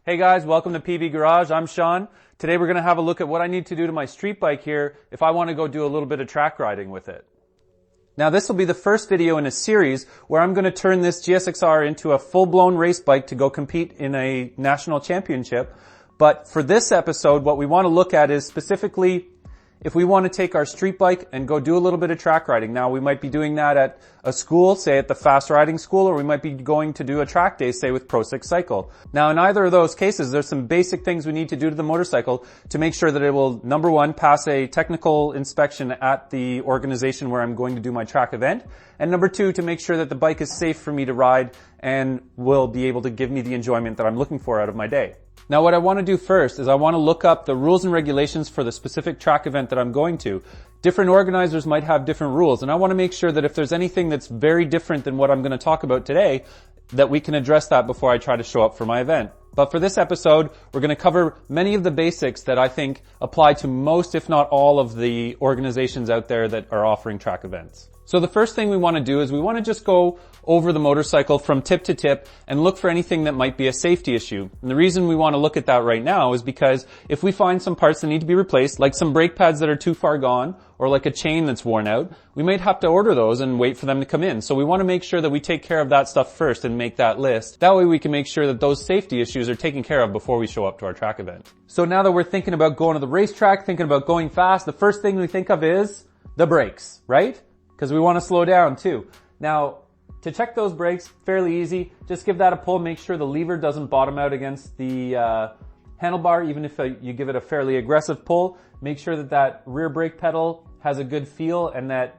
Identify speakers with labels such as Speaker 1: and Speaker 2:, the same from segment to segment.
Speaker 1: Hey guys, welcome to PV Garage. I'm Sean. Today we're going to have a look at what I need to do to my street bike here if I want to go do a little bit of track riding with it. Now this will be the first video in a series where I'm going to turn this GSX-R into a full-blown race bike to go compete in a national championship. But for this episode, what we want to look at is specifically if we want to take our street bike and go do a little bit of track riding. Now we might be doing that at a school, say at the fast riding school, or we might be going to do a track day, say with Pro 6 Cycle. Now in either of those cases, there's some basic things we need to do to the motorcycle to make sure that it will, number one, pass a technical inspection at the organization where I'm going to do my track event, and number two, to make sure that the bike is safe for me to ride and will be able to give me the enjoyment that I'm looking for out of my day. Now what I want to do first is I want to look up the rules and regulations for the specific track event that I'm going to. Different organizers might have different rules, and I want to make sure that if there's anything that's very different than what I'm going to talk about today, that we can address that before I try to show up for my event. But for this episode, we're going to cover many of the basics that I think apply to most, if not all, of the organizations out there that are offering track events. So the first thing we want to do is we want to just go over the motorcycle from tip to tip and look for anything that might be a safety issue. And the reason we want to look at that right now is because if we find some parts that need to be replaced, like some brake pads that are too far gone, or like a chain that's worn out, we might have to order those and wait for them to come in. So we want to make sure that we take care of that stuff first and make that list. That way we can make sure that those safety issues are taken care of before we show up to our track event. So now that we're thinking about going to the racetrack, thinking about going fast, the first thing we think of is the brakes, right? Because we want to slow down too. Now, to check those brakes, fairly easy. Just give that a pull, make sure the lever doesn't bottom out against the handlebar, even if you give it a fairly aggressive pull. Make sure that that rear brake pedal has a good feel, and that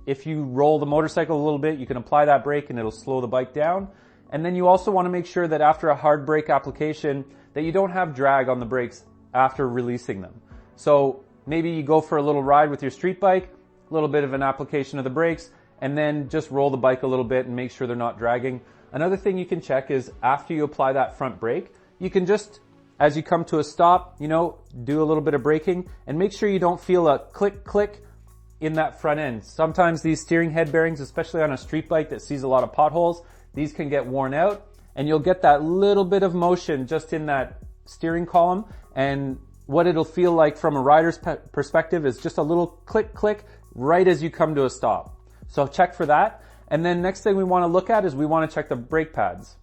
Speaker 1: if you roll the motorcycle a little bit, you can apply that brake and it'll slow the bike down. And then you also want to make sure that after a hard brake application, that you don't have drag on the brakes after releasing them. So maybe you go for a little ride with your street bike, a little bit of an application of the brakes, and then just roll the bike a little bit and make sure they're not dragging. Another thing you can check is after you apply that front brake, you can just, as you come to a stop, do a little bit of braking and make sure you don't feel a click click in that front end. Sometimes these steering head bearings, especially on a street bike that sees a lot of potholes, these can get worn out and you'll get that little bit of motion just in that steering column, and what it'll feel like from a rider's perspective is just a little click click right as you come to a stop. So check for that. And then next thing we want to look at is we want to check the brake pads.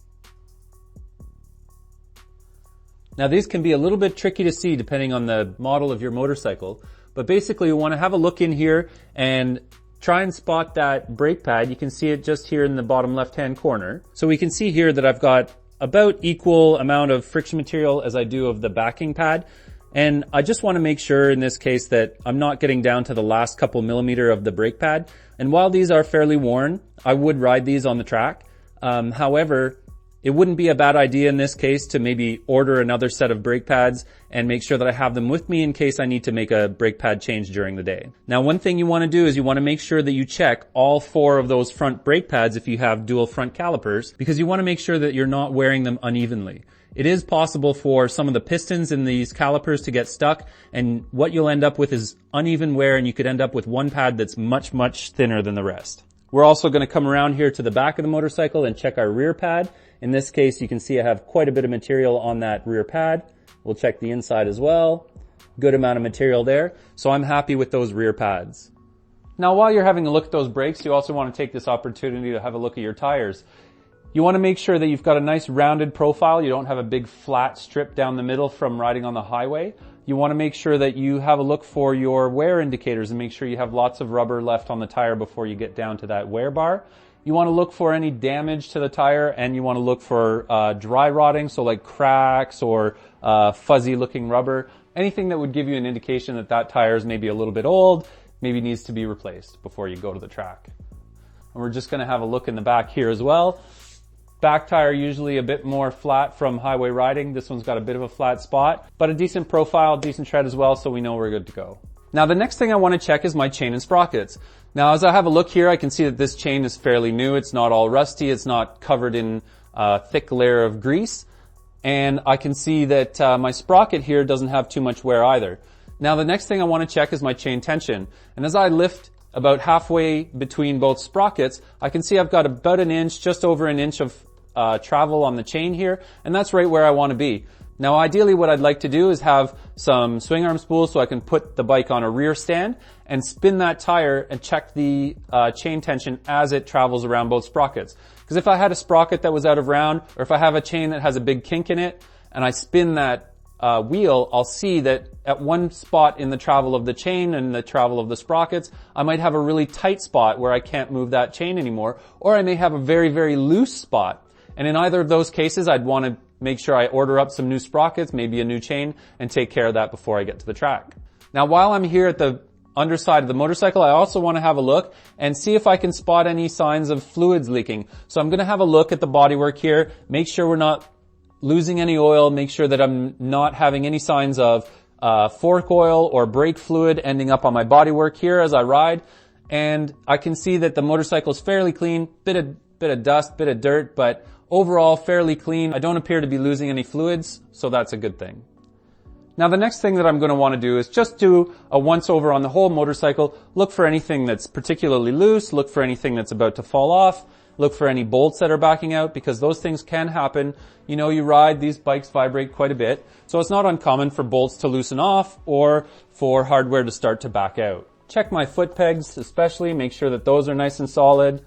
Speaker 1: Now these can be a little bit tricky to see depending on the model of your motorcycle, but basically we want to have a look in here and try and spot that brake pad. You can see it just here in the bottom left-hand corner. So we can see here that I've got about equal amount of friction material as I do of the backing pad. And I just want to make sure in this case that I'm not getting down to the last couple millimeter of the brake pad. And while these are fairly worn, I would ride these on the track. However, it wouldn't be a bad idea in this case to maybe order another set of brake pads and make sure that I have them with me in case I need to make a brake pad change during the day. Now, one thing you want to do is you want to make sure that you check all four of those front brake pads if you have dual front calipers, because you want to make sure that you're not wearing them unevenly. It is possible for some of the pistons in these calipers to get stuck, and what you'll end up with is uneven wear, and you could end up with one pad that's much, much thinner than the rest. We're also going to come around here to the back of the motorcycle and check our rear pad. In this case, you can see I have quite a bit of material on that rear pad. We'll check the inside as well. Good amount of material there. So I'm happy with those rear pads. Now, while you're having a look at those brakes, you also want to take this opportunity to have a look at your tires. You want to make sure that you've got a nice rounded profile. You don't have a big flat strip down the middle from riding on the highway. You want to make sure that you have a look for your wear indicators and make sure you have lots of rubber left on the tire before you get down to that wear bar. You want to look for any damage to the tire, and you want to look for dry rotting, so like cracks or fuzzy looking rubber. Anything that would give you an indication that that tire is maybe a little bit old, maybe needs to be replaced before you go to the track. And we're just going to have a look in the back here as well. Back tire usually a bit more flat from highway riding. This one's got a bit of a flat spot, but a decent profile, decent tread as well, so we know we're good to go. Now the next thing I want to check is my chain and sprockets. Now as I have a look here, I can see that this chain is fairly new. It's not all rusty. It's not covered in a thick layer of grease. And I can see that my sprocket here doesn't have too much wear either. Now the next thing I want to check is my chain tension. And as I lift about halfway between both sprockets, I can see I've got about an inch, just over an inch of travel on the chain here, and that's right where I want to be. Now ideally what I'd like to do is have some swing arm spools so I can put the bike on a rear stand and spin that tire and check the chain tension as it travels around both sprockets. Because if I had a sprocket that was out of round, or if I have a chain that has a big kink in it and I spin that wheel, I'll see that at one spot in the travel of the chain and the travel of the sprockets, I might have a really tight spot where I can't move that chain anymore, or I may have a very, very loose spot. And in either of those cases, I'd want to make sure I order up some new sprockets, maybe a new chain, and take care of that before I get to the track. Now, while I'm here at the underside of the motorcycle, I also want to have a look and see if I can spot any signs of fluids leaking. So I'm going to have a look at the bodywork here, make sure we're not losing any oil, make sure that I'm not having any signs of fork oil or brake fluid ending up on my bodywork here as I ride. And I can see that the motorcycle is fairly clean, bit of dust, bit of dirt, but overall fairly clean. I don't appear to be losing any fluids, so that's a good thing. Now the next thing that I'm going to want to do is just do a once over on the whole motorcycle, look for anything that's particularly loose, look for anything that's about to fall off, look for any bolts that are backing out, because those things can happen. You know, you ride, these bikes vibrate quite a bit, so it's not uncommon for bolts to loosen off or for hardware to start to back out. Check my foot pegs especially, make sure that those are nice and solid.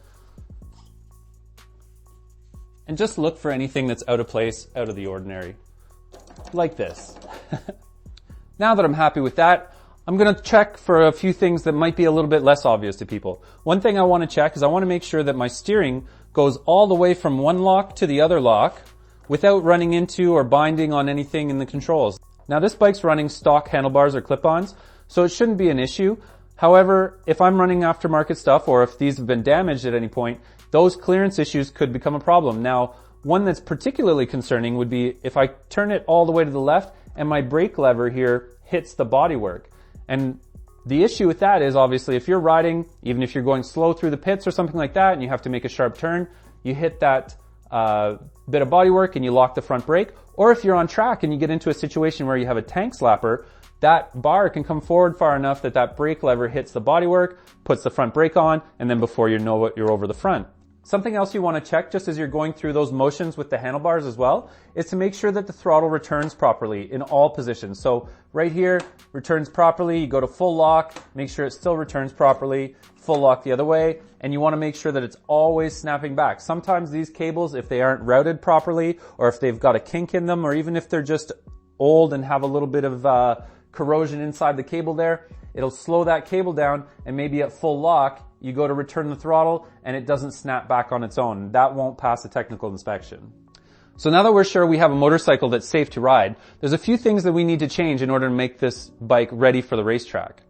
Speaker 1: And just look for anything that's out of place, out of the ordinary. Like this. Now that I'm happy with that, I'm going to check for a few things that might be a little bit less obvious to people. One thing I want to check is I want to make sure that my steering goes all the way from one lock to the other lock without running into or binding on anything in the controls. Now this bike's running stock handlebars or clip-ons, so it shouldn't be an issue. However, if I'm running aftermarket stuff or if these have been damaged at any point, those clearance issues could become a problem. Now, one that's particularly concerning would be if I turn it all the way to the left and my brake lever here hits the bodywork. And the issue with that is obviously if you're riding, even if you're going slow through the pits or something like that and you have to make a sharp turn, you hit that bit of bodywork and you lock the front brake. Or if you're on track and you get into a situation where you have a tank slapper, that bar can come forward far enough that that brake lever hits the bodywork, puts the front brake on, and then before you know it, you're over the front. Something else you want to check just as you're going through those motions with the handlebars as well is to make sure that the throttle returns properly in all positions. So right here, returns properly, you go to full lock, make sure it still returns properly, full lock the other way, and you want to make sure that it's always snapping back. Sometimes these cables, if they aren't routed properly, or if they've got a kink in them, or even if they're just old and have a little bit of corrosion inside the cable there, it'll slow that cable down, and maybe at full lock, you go to return the throttle and it doesn't snap back on its own. That won't pass a technical inspection. So now that we're sure we have a motorcycle that's safe to ride, there's a few things that we need to change in order to make this bike ready for the racetrack.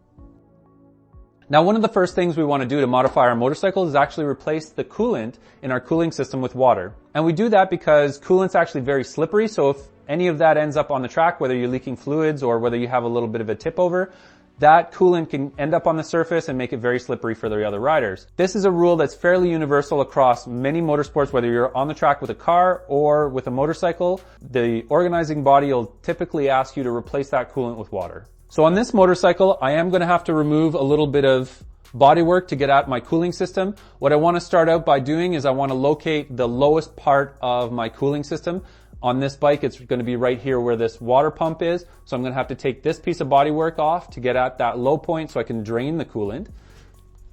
Speaker 1: Now, one of the first things we want to do to modify our motorcycle is actually replace the coolant in our cooling system with water. And we do that because coolant's actually very slippery, so if any of that ends up on the track, whether you're leaking fluids or whether you have a little bit of a tip over, that coolant can end up on the surface and make it very slippery for the other riders. This is a rule that's fairly universal across many motorsports, whether you're on the track with a car or with a motorcycle. The organizing body will typically ask you to replace that coolant with water. So on this motorcycle, I am going to have to remove a little bit of bodywork to get at my cooling system. What I want to start out by doing is I want to locate the lowest part of my cooling system. On this bike, it's going to be right here where this water pump is. So I'm going to have to take this piece of bodywork off to get at that low point so I can drain the coolant.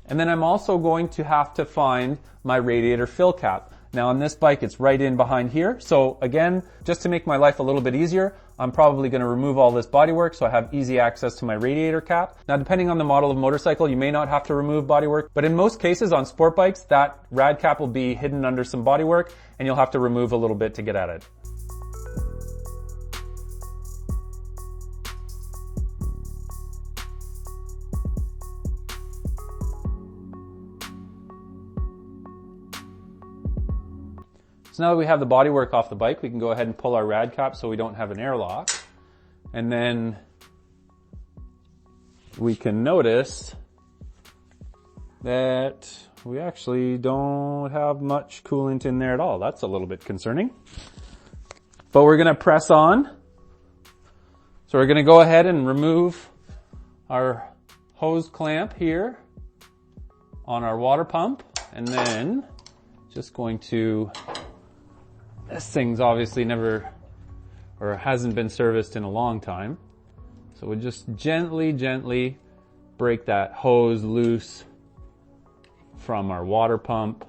Speaker 1: And then I'm also going to have to find my radiator fill cap. Now on this bike, it's right in behind here. So again, just to make my life a little bit easier, I'm probably going to remove all this bodywork so I have easy access to my radiator cap. Now depending on the model of motorcycle, you may not have to remove bodywork, but in most cases on sport bikes, that rad cap will be hidden under some bodywork and you'll have to remove a little bit to get at it. So now that we have the bodywork off the bike, we can go ahead and pull our rad cap so we don't have an airlock. And then we can notice that we actually don't have much coolant in there at all. That's a little bit concerning. But we're going to press on. So we're going to go ahead and remove our hose clamp here on our water pump. And then just going to... This thing's obviously never or hasn't been serviced in a long time. So we'll just gently break that hose loose from our water pump.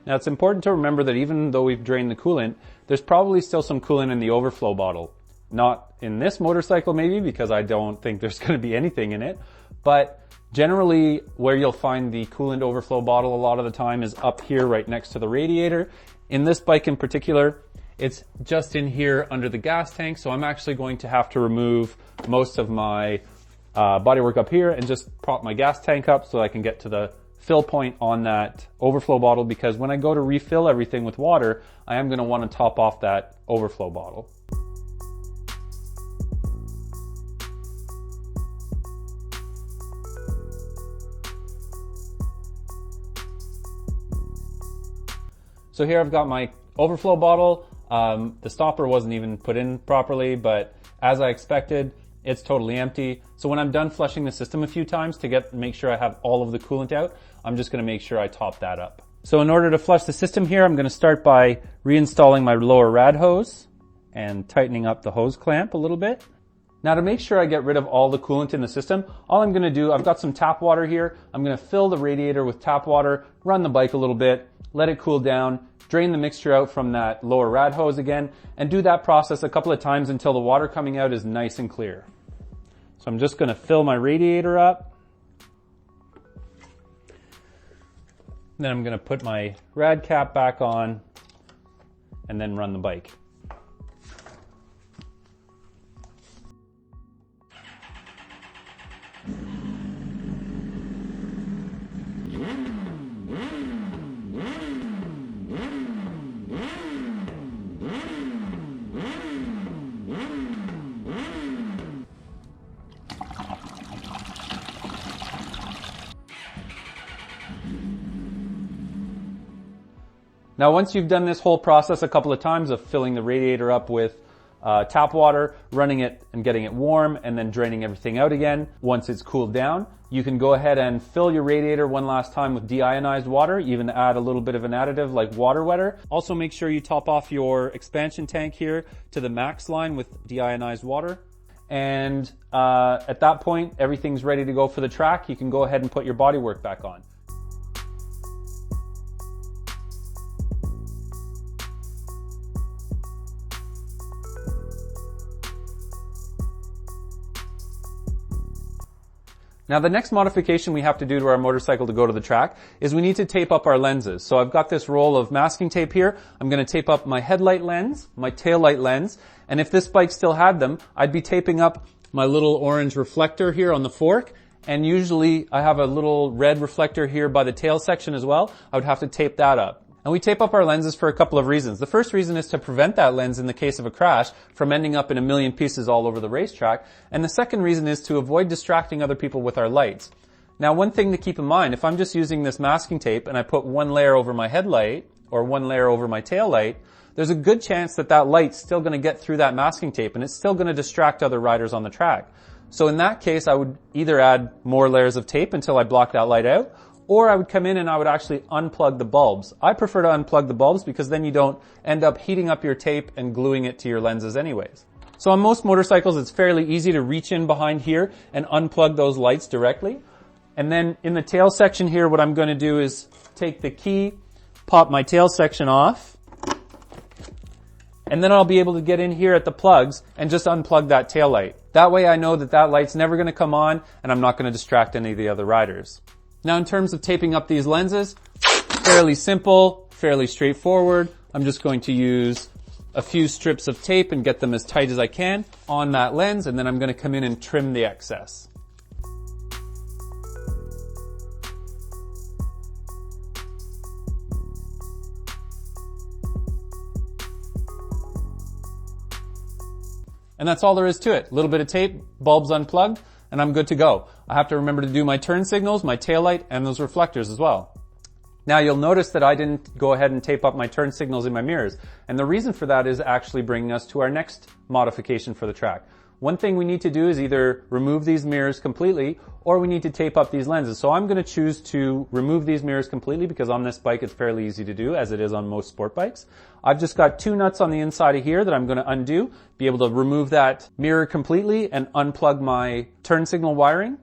Speaker 1: Now it's important to remember that even though we've drained the coolant, there's probably still some coolant in the overflow bottle. Not in this motorcycle maybe, because I don't think there's going to be anything in it, but generally where you'll find the coolant overflow bottle a lot of the time is up here right next to the radiator. In this bike in particular, it's just in here under the gas tank, so I'm actually going to have to remove most of my bodywork up here and just prop my gas tank up so I can get to the fill point on that overflow bottle, because when I go to refill everything with water, I am going to want to top off that overflow bottle. So here I've got my overflow bottle. The stopper wasn't even put in properly, but as I expected, it's totally empty. So when I'm done flushing the system a few times to make sure I have all of the coolant out, I'm just going to make sure I top that up. So in order to flush the system here, I'm going to start by reinstalling my lower rad hose and tightening up the hose clamp a little bit. Now to make sure I get rid of all the coolant in the system, all I'm going to do, I've got some tap water here. I'm going to fill the radiator with tap water, run the bike a little bit, let it cool down, drain the mixture out from that lower rad hose again, and do that process a couple of times until the water coming out is nice and clear. So I'm just going to fill my radiator up. Then I'm going to put my rad cap back on and then run the bike. Now once you've done this whole process a couple of times of filling the radiator up with tap water, running it and getting it warm, and then draining everything out again, once it's cooled down, you can go ahead and fill your radiator one last time with deionized water, even add a little bit of an additive like water wetter. Also make sure you top off your expansion tank here to the max line with deionized water. And at that point, everything's ready to go for the track. You can go ahead and put your bodywork back on. Now the next modification we have to do to our motorcycle to go to the track is we need to tape up our lenses. So I've got this roll of masking tape here. I'm going to tape up my headlight lens, my taillight lens, and if this bike still had them, I'd be taping up my little orange reflector here on the fork, and usually I have a little red reflector here by the tail section as well. I would have to tape that up. And we tape up our lenses for a couple of reasons. The first reason is to prevent that lens in the case of a crash from ending up in a million pieces all over the racetrack. And the second reason is to avoid distracting other people with our lights. Now one thing to keep in mind, if I'm just using this masking tape and I put one layer over my headlight or one layer over my tail light, there's a good chance that that light's still going to get through that masking tape and it's still going to distract other riders on the track. So in that case, I would either add more layers of tape until I block that light out, or I would come in and I would actually unplug the bulbs. I prefer to unplug the bulbs because then you don't end up heating up your tape and gluing it to your lenses anyways. So on most motorcycles, it's fairly easy to reach in behind here and unplug those lights directly. And then in the tail section here, what I'm going to do is take the key, pop my tail section off, and then I'll be able to get in here at the plugs and just unplug that tail light. That way I know that that light's never going to come on and I'm not going to distract any of the other riders. Now in terms of taping up these lenses, fairly simple, fairly straightforward. I'm just going to use a few strips of tape and get them as tight as I can on that lens, and then I'm going to come in and trim the excess. And that's all there is to it. A little bit of tape, bulbs unplugged, and I'm good to go. I have to remember to do my turn signals, my tail light, and those reflectors as well. Now you'll notice that I didn't go ahead and tape up my turn signals in my mirrors. And the reason for that is actually bringing us to our next modification for the track. One thing we need to do is either remove these mirrors completely or we need to tape up these lenses. So I'm going to choose to remove these mirrors completely because on this bike it's fairly easy to do, as it is on most sport bikes. I've just got 2 nuts on the inside of here that I'm going to undo, be able to remove that mirror completely and unplug my turn signal wiring.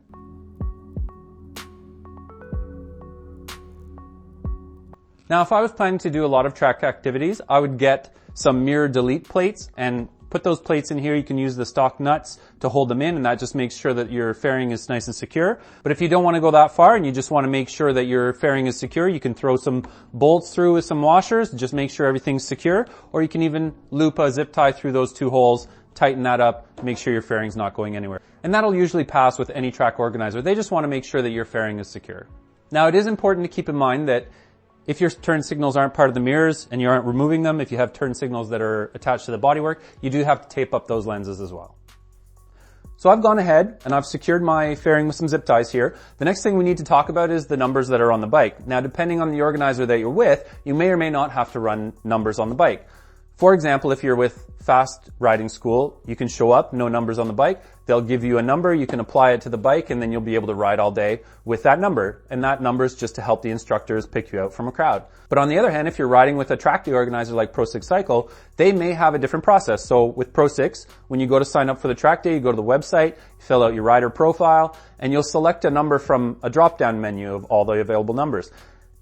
Speaker 1: Now, if I was planning to do a lot of track activities, I would get some mirror delete plates and put those plates in here. You can use the stock nuts to hold them in, and that just makes sure that your fairing is nice and secure. But if you don't want to go that far and you just want to make sure that your fairing is secure, you can throw some bolts through with some washers, just make sure everything's secure, or you can even loop a zip tie through those 2 holes, tighten that up, make sure your fairing's not going anywhere. And that'll usually pass with any track organizer. They just want to make sure that your fairing is secure. Now, it is important to keep in mind that if your turn signals aren't part of the mirrors and you aren't removing them, if you have turn signals that are attached to the bodywork, you do have to tape up those lenses as well. So I've gone ahead and I've secured my fairing with some zip ties here. The next thing we need to talk about is the numbers that are on the bike. Now, depending on the organizer that you're with, you may or may not have to run numbers on the bike. For example, if you're with Fast Riding School, you can show up, no numbers on the bike. They'll give you a number, you can apply it to the bike, and then you'll be able to ride all day with that number. And that number is just to help the instructors pick you out from a crowd. But on the other hand, if you're riding with a trackday organizer like Pro6 Cycle, they may have a different process. So with Pro6, when you go to sign up for the trackday, you go to the website, you fill out your rider profile, and you'll select a number from a drop-down menu of all the available numbers.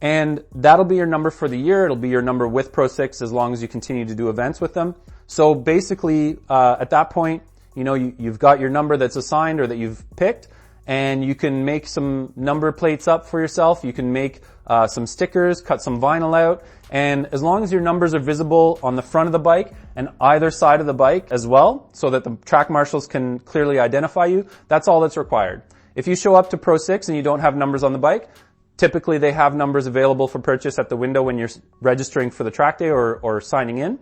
Speaker 1: And that'll be your number for the year. It'll be your number with Pro6 as long as you continue to do events with them. So basically, at that point, you know, you've got your number that's assigned or that you've picked, and you can make some number plates up for yourself. You can make some stickers, cut some vinyl out, and as long as your numbers are visible on the front of the bike and either side of the bike as well, so that the track marshals can clearly identify you, that's all that's required. If you show up to Pro6 and you don't have numbers on the bike, typically they have numbers available for purchase at the window when you're registering for the track day or signing in.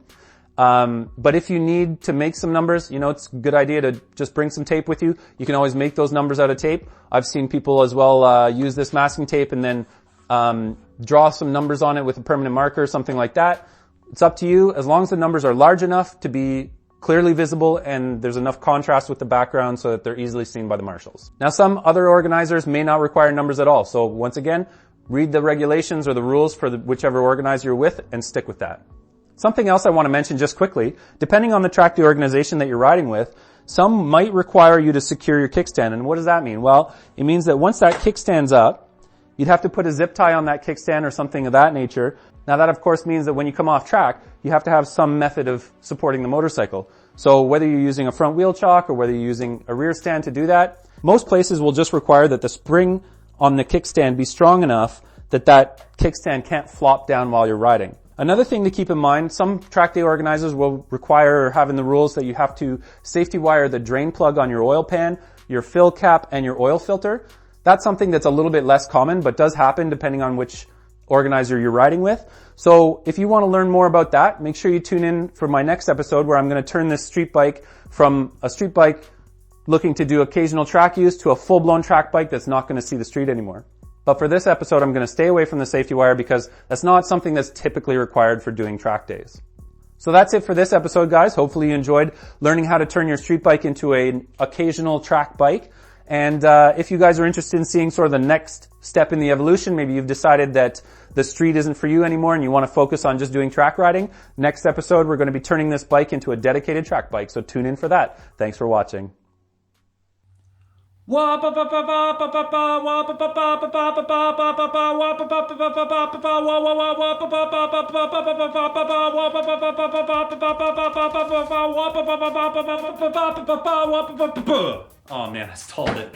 Speaker 1: But if you need to make some numbers, you know, it's a good idea to just bring some tape with you. You can always make those numbers out of tape. I've seen people as well use this masking tape and then draw some numbers on it with a permanent marker, something like that. It's up to you. As long as the numbers are large enough to be clearly visible and there's enough contrast with the background so that they're easily seen by the marshals. Now, some other organizers may not require numbers at all. So once again, read the regulations or the rules for whichever organizer you're with and stick with that. Something else I want to mention just quickly, depending on the trackday organization that you're riding with, some might require you to secure your kickstand. And what does that mean? Well, it means that once that kickstand's up, you'd have to put a zip tie on that kickstand or something of that nature. Now that of course means that when you come off track, you have to have some method of supporting the motorcycle. So whether you're using a front wheel chock or whether you're using a rear stand to do that, most places will just require that the spring on the kickstand be strong enough that that kickstand can't flop down while you're riding. Another thing to keep in mind, some trackday organizers will require or have in the rules that you have to safety wire the drain plug on your oil pan, your fill cap, and your oil filter. That's something that's a little bit less common, but does happen depending on which organizer you're riding with. So if you want to learn more about that, make sure you tune in for my next episode where I'm going to turn this street bike from a street bike looking to do occasional track use to a full-blown track bike that's not going to see the street anymore. But for this episode, I'm going to stay away from the safety wire because that's not something that's typically required for doing track days. So that's it for this episode, guys. Hopefully you enjoyed learning how to turn your street bike into an occasional track bike. And if you guys are interested in seeing sort of the next step in the evolution, maybe you've decided that the street isn't for you anymore and you want to focus on just doing track riding, next episode we're going to be turning this bike into a dedicated track bike. So tune in for that. Thanks for watching. Oh man, I stalled it.